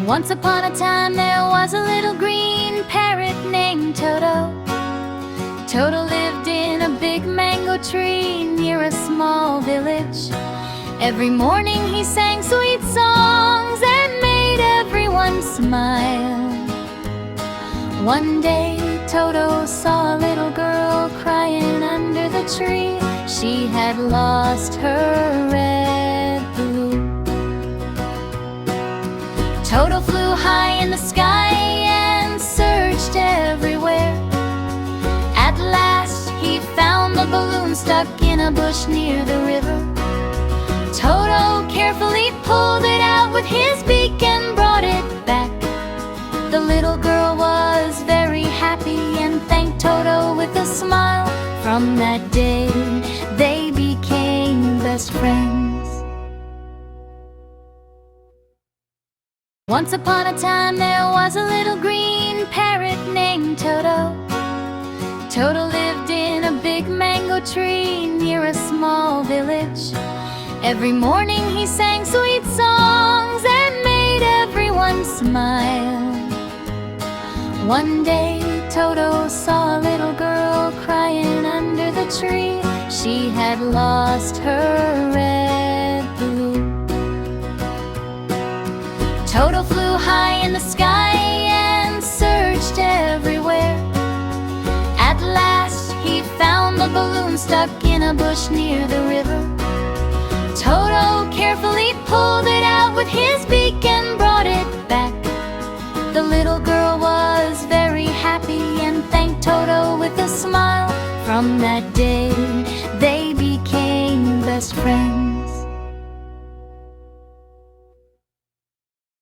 Once upon a time there was a little green parrot named Toto. Toto lived in a big mango tree near a small village. Every morning he sang sweet songs and made everyone smile. One day Toto saw a little girl crying under the tree. She had lost her red balloon. Toto flew high in the sky and searched everywhere. At last he found the balloon stuck in a bush near the river. Toto carefully pulled it out with his beak and brought it back. The little girl was very happy and thanked Toto with a smile. From that day, they became best friends. Once upon a time there was a little green parrot named Toto. Toto lived in a big mango tree near a small village. Every morning he sang sweet songs and made everyone smile. One day Toto saw a little girl crying under the tree. She had lost her red balloon. Toto flew high in the sky and searched everywhere. At last he found the balloon stuck in a bush near the river. Toto carefully